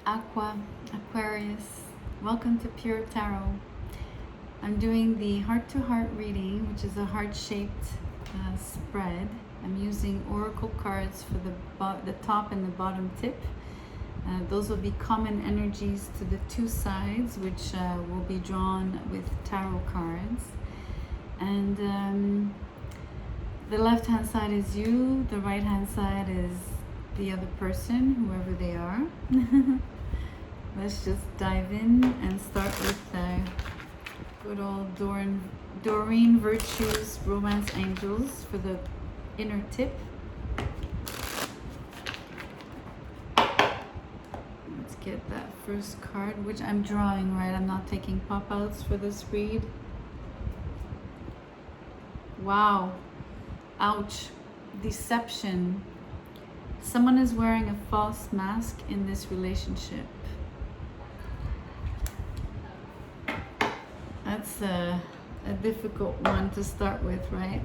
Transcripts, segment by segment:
Aquarius. Welcome to Pure Tarot. I'm doing the heart-to-heart reading, which is a heart-shaped spread. I'm using oracle cards for the top and the bottom tip. Those will be common energies to the two sides, which will be drawn with tarot cards. And the left-hand side is you, the right-hand side is the other person, whoever they are. Let's just dive in and start with good old Doreen Virtue's Romance Angels for the inner tip. Let's get that first card, which I'm drawing, right? I'm not taking pop-outs for this read. Wow. Ouch. Deception. Someone is wearing a false mask in this relationship. That's a difficult one to start with, right?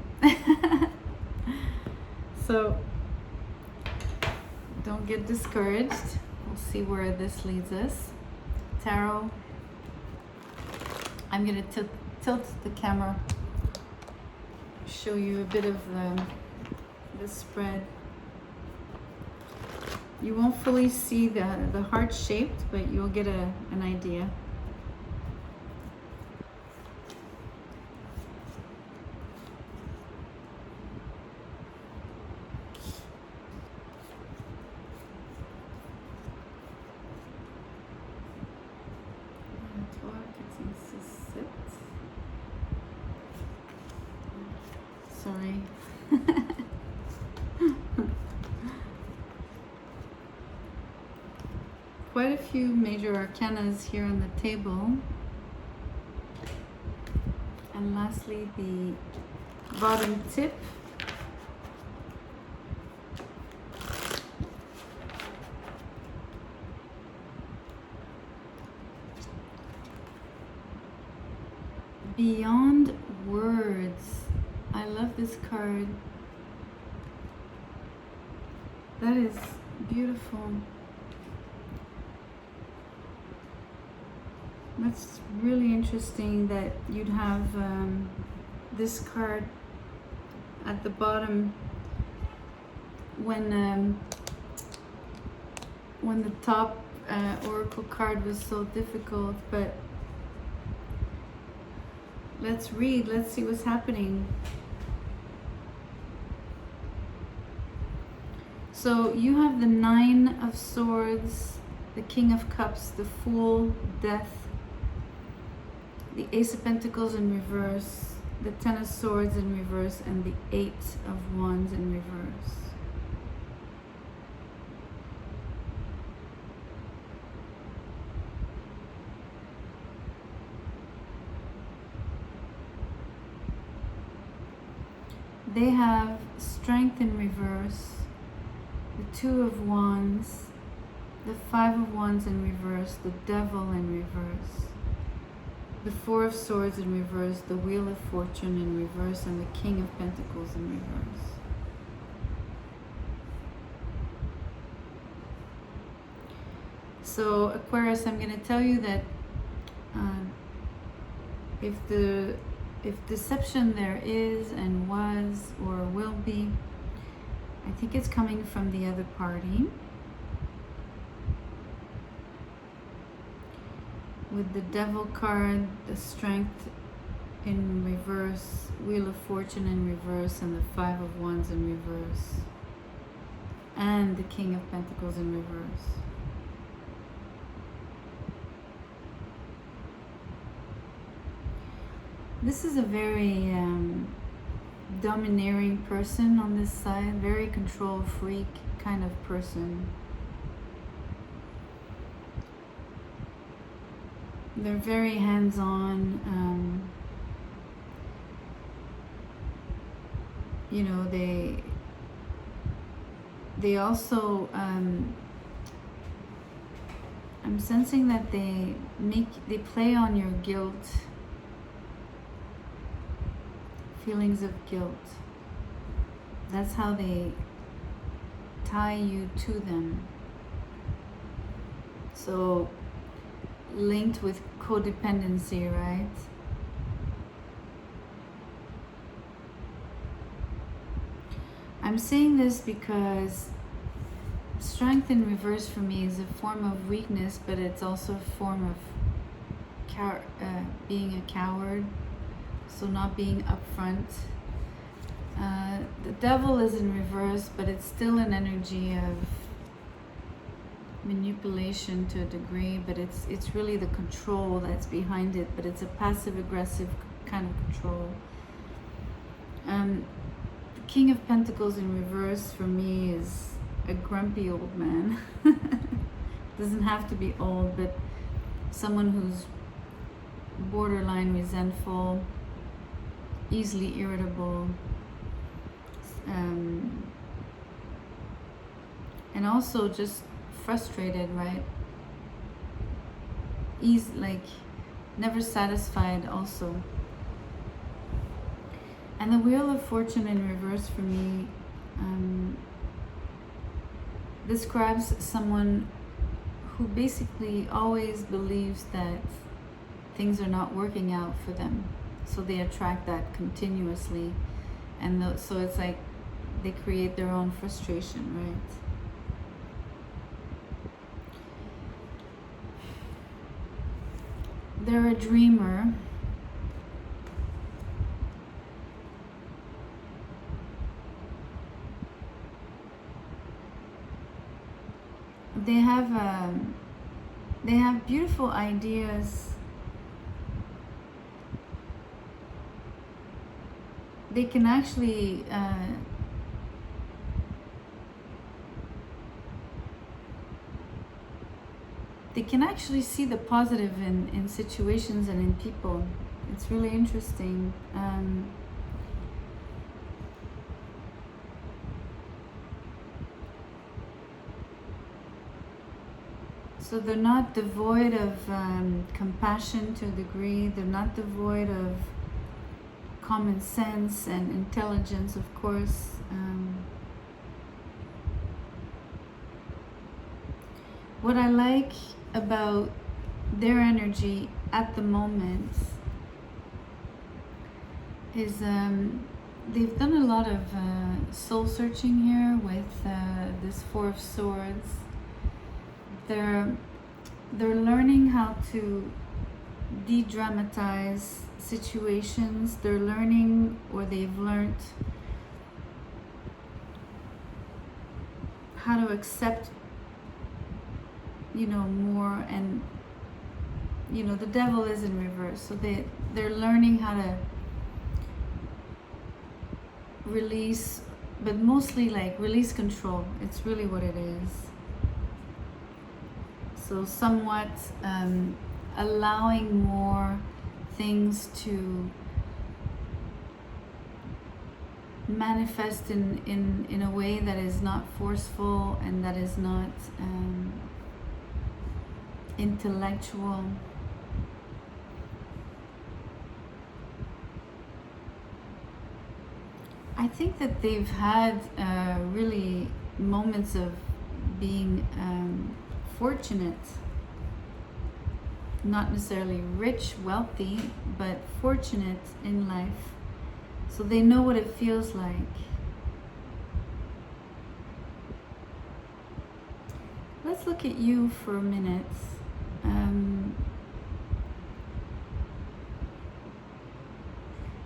So don't get discouraged. We'll see where this leads us. Tarot. I'm going to tilt the camera, show you a bit of the spread. You won't fully see the heart shaped, but you'll get an idea. Sorry. Quite a few major arcanas here on the table. And lastly, the bottom tip. Beyond words. I love this card. That is beautiful. That's really interesting that you'd have this card at the bottom when the top oracle card was so difficult. But let's read. Let's see what's happening. So you have the Nine of Swords, the King of Cups, the Fool, Death, the Ace of Pentacles in reverse, the Ten of Swords in reverse, and the Eight of Wands in reverse. They have Strength in reverse, the Two of Wands, the Five of Wands in reverse, the Devil in reverse, the Four of Swords in reverse, the Wheel of Fortune in reverse, and the King of Pentacles in reverse. So Aquarius, I'm going to tell you that if deception there is and was or will be, I think it's coming from the other party. With the Devil card, the Strength in reverse, Wheel of Fortune in reverse, and the Five of Wands in reverse, and the King of Pentacles in reverse. This is a very domineering person on this side, very control freak kind of person. They're very hands-on. You know, they also I'm sensing that they play on your guilt, feelings of guilt. That's how they tie you to them. So linked with codependency, right? I'm saying this because strength in reverse for me is a form of weakness, but it's also a form of being a coward, so not being upfront. The devil is in reverse, but it's still an energy of manipulation to a degree, but it's really the control that's behind it, but it's a passive aggressive kind of control. The King of Pentacles in reverse for me is a grumpy old man. Doesn't have to be old, but someone who's borderline resentful, easily irritable, and also just frustrated, right? Like never satisfied also. And the Wheel of Fortune in reverse for me describes someone who basically always believes that things are not working out for them, so they attract that continuously, and so it's like they create their own frustration, right? They're a dreamer. They have beautiful ideas. They can actually see the positive in situations and in people. It's really interesting. So they're not devoid of compassion to a degree. They're not devoid of common sense and intelligence, of course. What I like about their energy at the moment is they've done a lot of soul searching here with this Four of Swords. They're learning how to de-dramatize situations. They're learning, or they've learned how to accept, more. And the devil is in reverse, so they're learning how to release, but mostly like release control. It's really what it is. So somewhat allowing more things to manifest in a way that is not forceful and that is not intellectual. I think that they've had really moments of being fortunate, not necessarily rich, wealthy, but fortunate in life. So they know what it feels like. Let's look at you for a minute.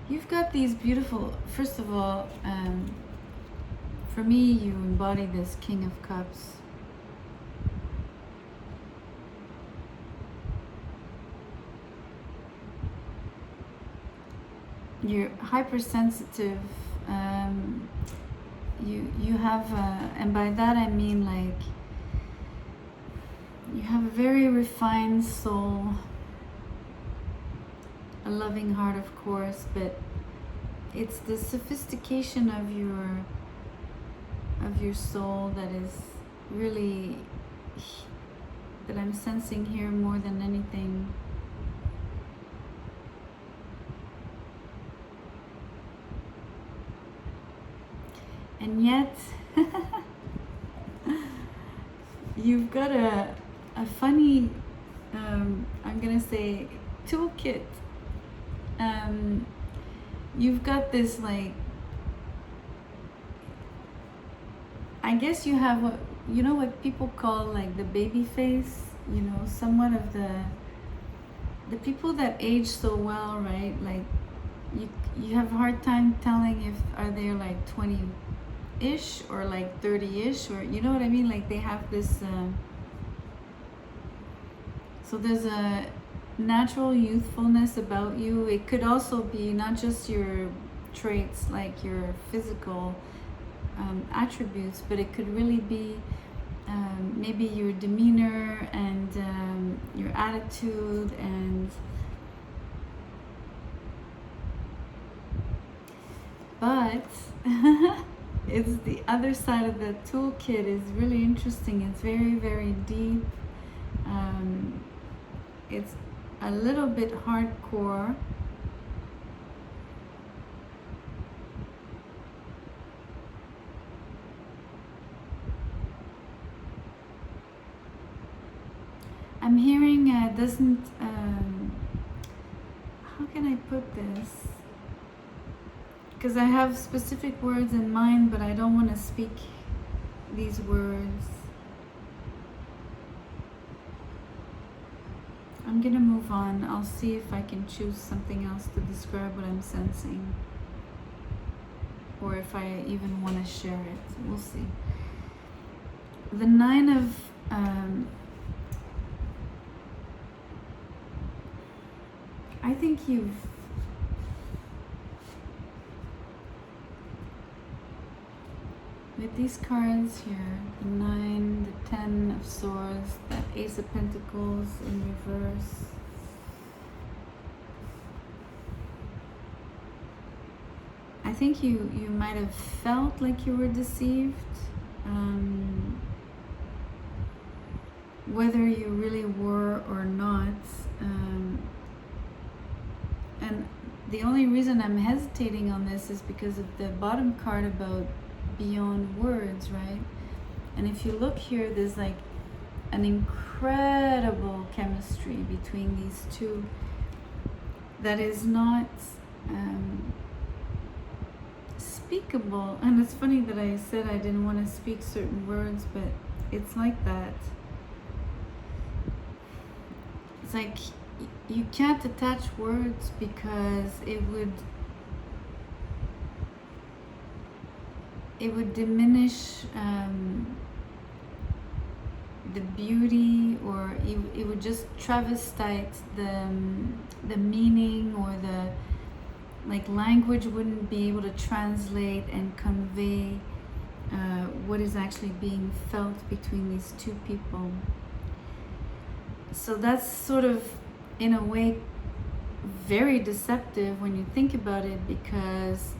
You've got these beautiful, first of all, for me, you embody this King of Cups. You're hypersensitive. You have, and by that I mean like you have a very refined soul, a loving heart, of course, but it's the sophistication of your soul that is really, that I'm sensing here more than anything. And yet you've got a funny, I'm gonna say, toolkit. You've got this, like, I guess you have what, you know, what people call like the baby face, you know, somewhat of the people that age so well, right? Like you have a hard time telling if are they like 20-ish or like 30-ish, or you know what I mean? Like they have this so there's a natural youthfulness about you. It could also be not just your traits, like your physical attributes, but it could really be maybe your demeanor and your attitude, and but it's the other side of the toolkit is really interesting. It's very, very deep. It's a little bit hardcore. I'm hearing doesn't, how can I put this? Because I have specific words in mind, but I don't want to speak these words. I'm gonna move on. I'll see if I can choose something else to describe what I'm sensing, or if I even want to share it. We'll see. The Nine of I think you've with these cards here, the 9, the 10 of Swords, that Ace of Pentacles in reverse. I think you might have felt like you were deceived, whether you really were or not. And the only reason I'm hesitating on this is because of the bottom card about beyond words, right? And if you look here, there's like an incredible chemistry between these two that is not speakable. And it's funny that I said I didn't want to speak certain words, but it's like that. It's like you can't attach words because it would diminish the beauty, or it would just travestite the meaning, or the, like, language wouldn't be able to translate and convey what is actually being felt between these two people. So that's sort of, in a way, very deceptive when you think about it, because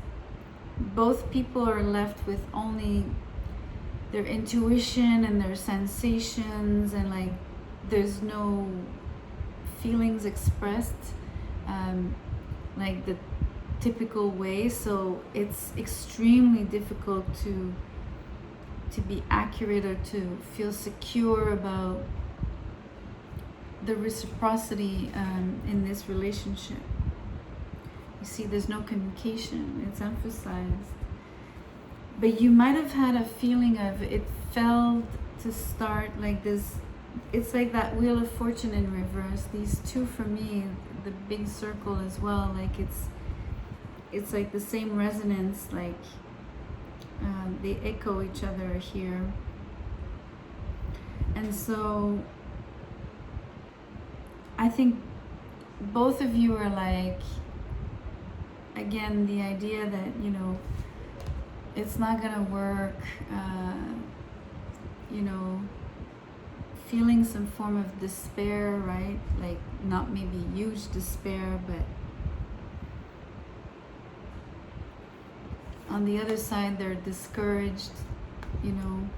both people are left with only their intuition and their sensations, and like there's no feelings expressed like the typical way. So it's extremely difficult to be accurate or to feel secure about the reciprocity in this relationship. You see, there's no communication, it's emphasized. But you might have had a feeling of, it felt to start like this, it's like that Wheel of Fortune in reverse. These two, for me, the big circle as well, like it's like the same resonance, like they echo each other here. And so I think both of you are like, again, the idea that, you know, it's not gonna work, you know, feeling some form of despair, right? Like, not maybe huge despair, but on the other side, they're discouraged, you know.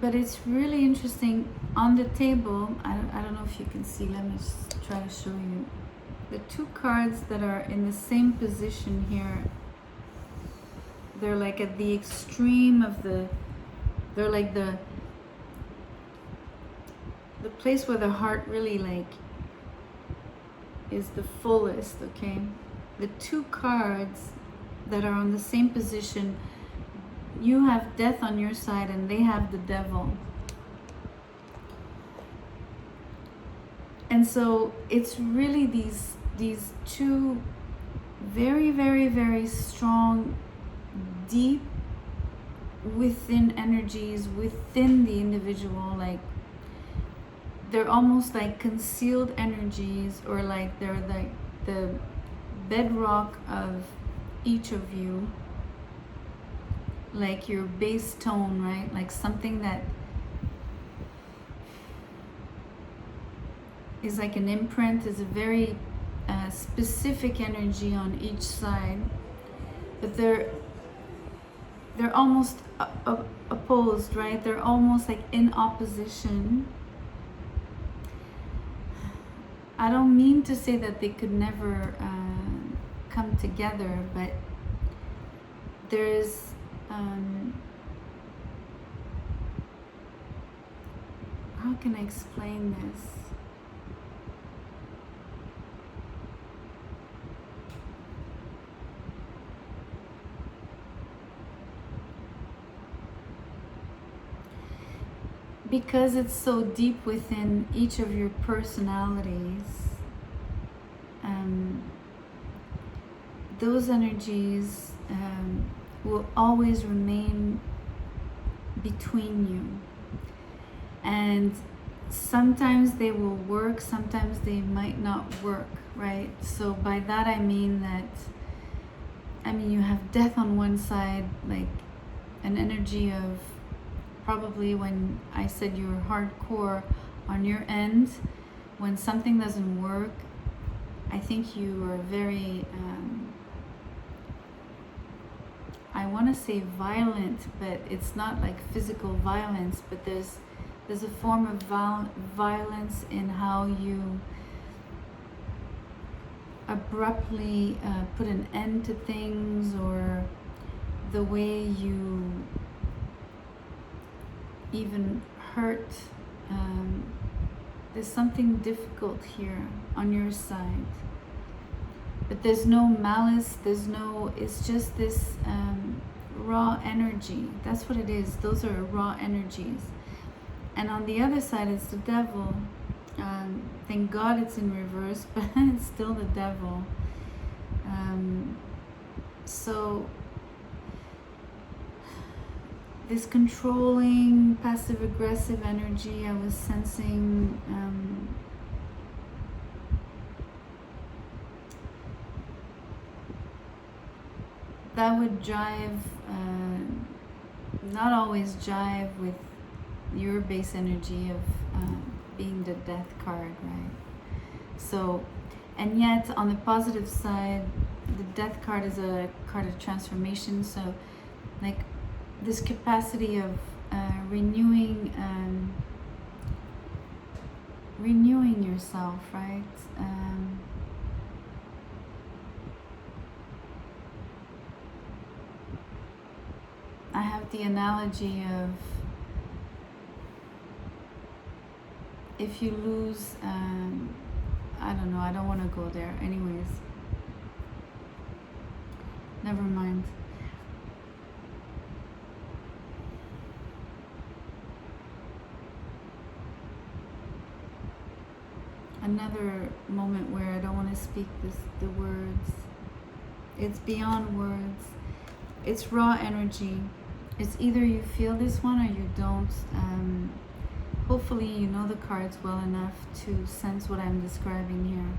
But it's really interesting on the table. I don't know if you can see. Let me just try to show you. the two cards that are in the same position here, they're like at the extreme of they're like the place where the heart really like is the fullest, okay? The two cards that are on the same position, you have death on your side and they have the devil. And so it's really these two very, very, very strong, deep within energies within the individual. Like they're almost like concealed energies, or like they're like the bedrock of each of you, like your base tone, right? Like something that is like an imprint, is a very specific energy on each side, but they're almost opposed, right? They're almost like in opposition. I don't mean to say that they could never come together, but there's how can I explain this? Because it's so deep within each of your personalities, those energies will always remain between you. And sometimes they will work, sometimes they might not work, right? So by that I mean you have death on one side, like an energy of, probably when I said you're hardcore on your end, when something doesn't work, I think you are very, I want to say violent, but it's not like physical violence, but there's a form of violence in how you abruptly put an end to things, or the way you even hurt. There's something difficult here on your side, but there's no malice, it's just this raw energy. That's what it is. Those are raw energies. And on the other side is the devil. Thank God it's in reverse, but it's still the devil. So this controlling, passive-aggressive energy I was sensing, that would jive, not always jive with your base energy of being the death card, right? So, and yet on the positive side, the death card is a card of transformation. So like this capacity of renewing yourself, right? I have the analogy of, if you lose, I don't know, I don't want to go there. Anyways, never mind. Another moment where I don't want to speak the words. It's beyond words. It's raw energy. It's either you feel this one or you don't. Hopefully you know the cards well enough to sense what I'm describing here.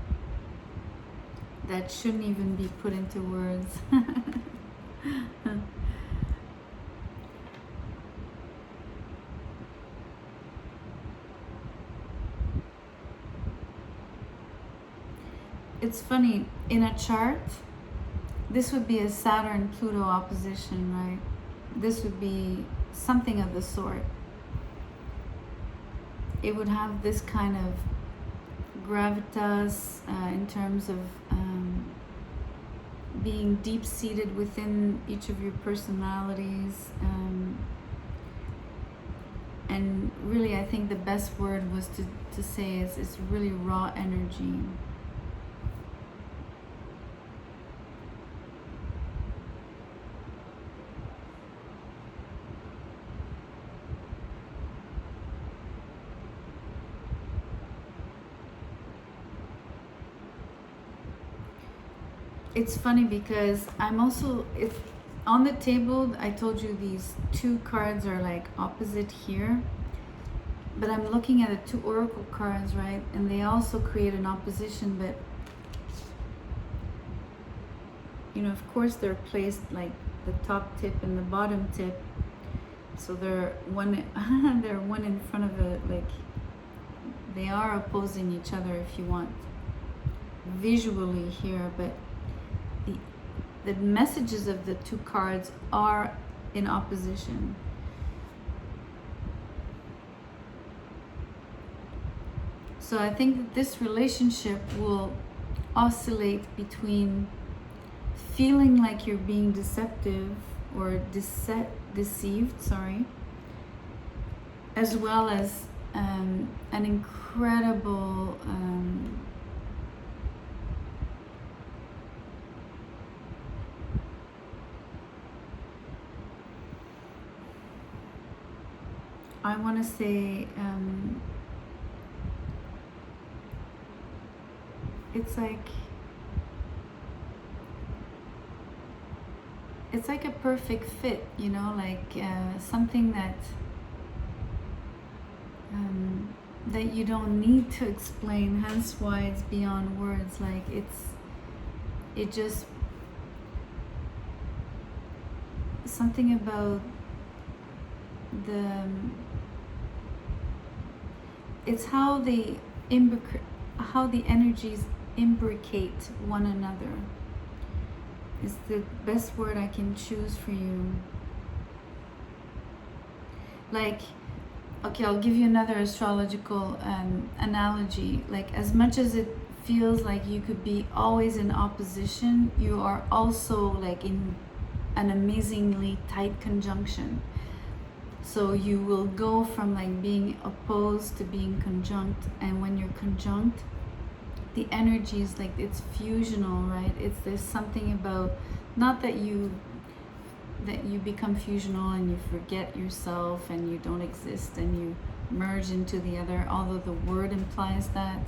That shouldn't even be put into words. It's funny, in a chart, this would be a Saturn-Pluto opposition, right? This would be something of the sort. It would have this kind of gravitas, in terms of being deep-seated within each of your personalities. And really, I think the best word was to say is really raw energy. It's funny because it's on the table. I told you these two cards are like opposite here, but I'm looking at the two oracle cards, right? And they also create an opposition, but you know, of course they're placed like the top tip and the bottom tip, so they're one they're one in front of it, like they are opposing each other if you want visually here, but the messages of the two cards are in opposition. So I think that this relationship will oscillate between feeling like you're being deceptive or deceived, as well as an incredible I want to say it's like a perfect fit, you know, like something that that you don't need to explain, hence why it's beyond words. Like it just something about it's how the energies imbricate one another is the best word I can choose for you. Like, okay, I'll give you another astrological analogy. Like, as much as it feels like you could be always in opposition, you are also like in an amazingly tight conjunction. So you will go from like being opposed to being conjunct, and when you're conjunct, the energy is like it's fusional, right? There's something about, not that you become fusional and you forget yourself and you don't exist and you merge into the other, although the word implies that.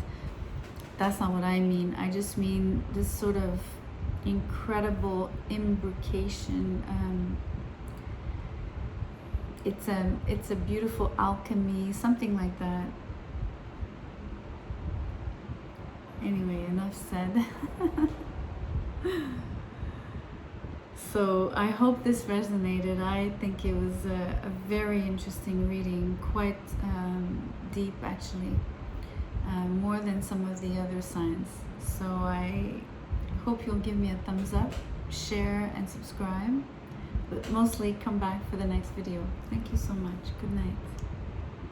That's not what I mean. I just mean this sort of incredible imbrication. It's a beautiful alchemy, something like that. Anyway, enough said. So I hope this resonated. I think it was a very interesting reading, quite deep actually, more than some of the other signs. So I hope you'll give me a thumbs up, share and subscribe, but mostly come back for the next video. Thank you so much. Good night.